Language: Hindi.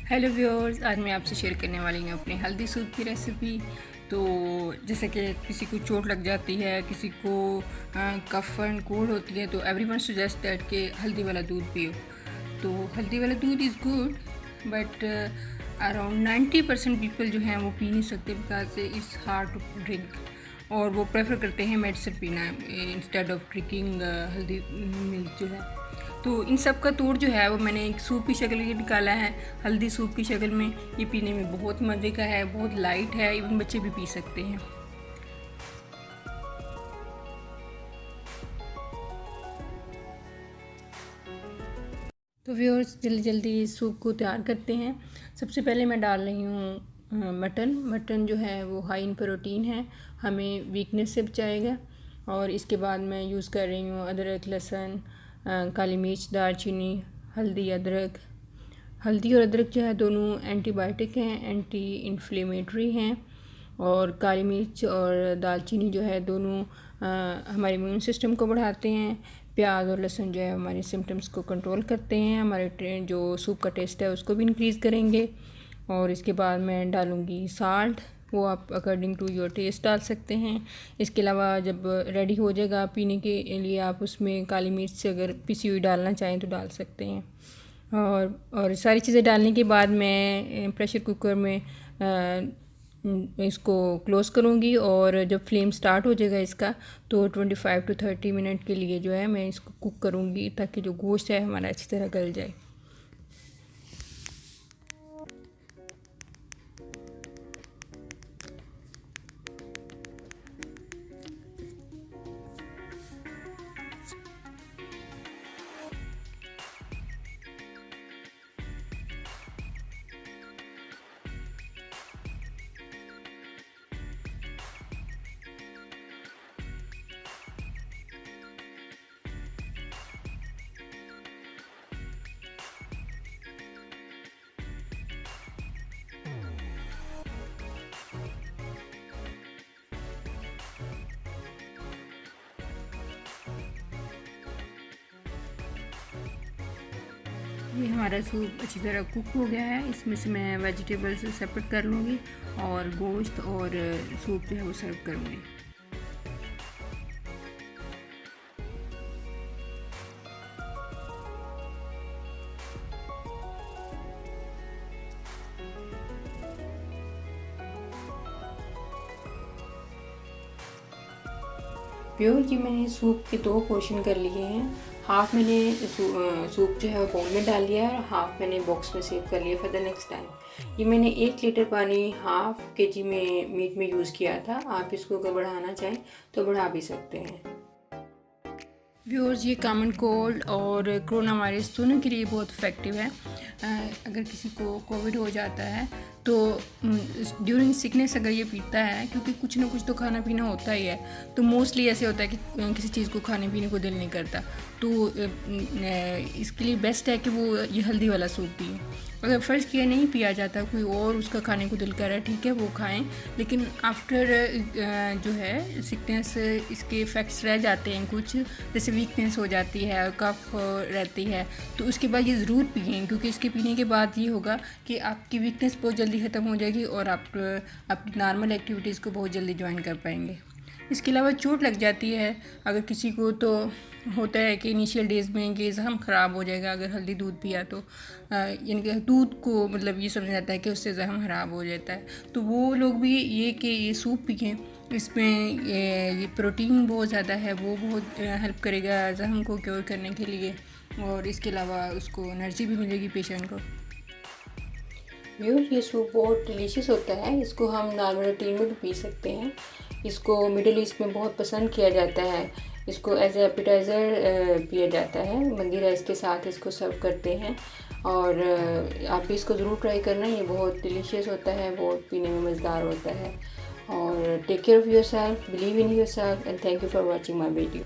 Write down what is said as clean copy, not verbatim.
हेलो व्यूअर्स, आज मैं आपसे शेयर करने वाली हूँ अपने हल्दी सूप की रेसिपी। तो जैसे कि किसी को चोट लग जाती है, किसी को कफ एंड कोल्ड होती है, तो एवरीवन सजेस्ट दैट कि हल्दी वाला दूध पियो। तो हल्दी वाला दूध is good, but around 90% people जो हैं वो पी नहीं सकते because it's hard to drink, और वो प्रेफर करते हैं मेडिसिन पीना instead of drinking haldi milk जो है। तो इन सब का तोड़ जो है वो मैंने एक सूप की शक्ल में निकाला है, हल्दी सूप की शक्ल में। ये पीने में बहुत मज़े का है, बहुत लाइट है, इवन बच्चे भी पी सकते हैं। तो व्यूअर्स, जल्दी जल्दी सूप को तैयार करते हैं। सबसे पहले मैं डाल रही हूँ मटन जो है वो हाई इन प्रोटीन है, हमें वीकनेस से बचाएगा। और इसके बाद मैं यूज़ कर रही हूँ अदरक, लहसुन, काली मिर्च, दालचीनी, हल्दी, अदरक। हल्दी और अदरक जो है दोनों एंटीबायोटिक हैं, एंटी इन्फ्लेमेटरी हैं। और काली मिर्च और दालचीनी जो है दोनों हमारे इम्यून सिस्टम को बढ़ाते हैं। प्याज और लहसुन जो है हमारे सिम्टम्स को कंट्रोल करते हैं, हमारे जो सूप का टेस्ट है उसको भी इंक्रीज़ करेंगे। और इसके बाद मैं डालूँगी साल्ट, वो आप अकॉर्डिंग टू योर टेस्ट डाल सकते हैं। इसके अलावा जब रेडी हो जाएगा पीने के लिए, आप उसमें काली मिर्च से अगर पिसी हुई डालना चाहें तो डाल सकते हैं। और सारी चीज़ें डालने के बाद मैं प्रेशर कुकर में इसको क्लोज़ करूँगी, और जब फ्लेम स्टार्ट हो जाएगा इसका तो 25 to 30 मिनट के लिए जो है मैं इसको कुक करूँगी, ताकि जो गोश्त है हमारा अच्छी तरह गल जाए। ये हमारा सूप अच्छी तरह कुक हो गया है। इसमें से मैं वेजिटेबल्स सेपरेट कर लूँगी और गोश्त और सूप जो है वो सर्व करूँगी। प्योर की मैंने सूप के 2 पोर्शन कर लिए हैं। हाफ़ मैंने सूप जो है वो बाउल में डाल लिया है, और हाफ़ मैंने बॉक्स में सेव कर लिया फॉर द नेक्स्ट टाइम। ये मैंने 1 लीटर पानी हाफ़ केजी में मीट में यूज़ किया था। आप इसको अगर बढ़ाना चाहें तो बढ़ा भी सकते हैं। व्यूअर्स, ये कॉमन कोल्ड और कोरोना वायरस दोनों के लिए बहुत इफ़ेक्टिव है। अगर किसी को कोविड हो जाता है तो ड्यूरिंग सिकनेस अगर ये पीता है, क्योंकि कुछ ना कुछ तो खाना पीना होता ही है, तो मोस्टली ऐसे होता है कि किसी चीज़ को खाने पीने को दिल नहीं करता, तो इसके लिए बेस्ट है कि वो ये हल्दी वाला सूप पिए। अगर फ़र्ज़ किया नहीं पिया जाता, कोई और उसका खाने को दिल कर रहा है, ठीक है वो खाएं, लेकिन आफ्टर जो है सिकनेस इसके इफ़ेक्ट्स रह जाते हैं कुछ, जैसे वीकनेस हो जाती है और कफ रहती है, तो उसके बाद ये ज़रूर पिएं, क्योंकि इसके पीने के बाद ये होगा कि आपकी वीकनेस बहुत जल्दी ख़त्म हो जाएगी और आप अपनी नॉर्मल एक्टिविटीज़ को बहुत जल्दी ज्वाइन कर पाएंगे। इसके अलावा चोट लग जाती है अगर किसी को, तो होता है कि इनिशियल डेज़ में कि ज़ख्म ख़राब हो जाएगा अगर हल्दी दूध पिया, तो यानी कि दूध को मतलब ये समझा जाता है कि उससे ज़ख्म ख़राब हो जाता है। तो वो लोग भी ये कि ये सूप पिएं, इसमें ये प्रोटीन बहुत ज़्यादा है, वो बहुत हेल्प करेगा ज़ख्म को क्योर करने के लिए, और इसके अलावा उसको एनर्जी भी मिलेगी पेशेंट को। ये सूप बहुत डिलीशियस होता है। इसको हम नॉर्मल रूटीन में भी पी सकते हैं। इसको मिडिल ईस्ट में बहुत पसंद किया जाता है। इसको एज ए एपेटाइज़र पिया जाता है, मंदी राइस के साथ इसको सर्व करते हैं। और आप भी इसको ज़रूर ट्राई करना, ये बहुत डिलीशियस होता है, बहुत पीने में मज़ेदार होता है। और take care of yourself, believe in yourself and thank you for watching my video.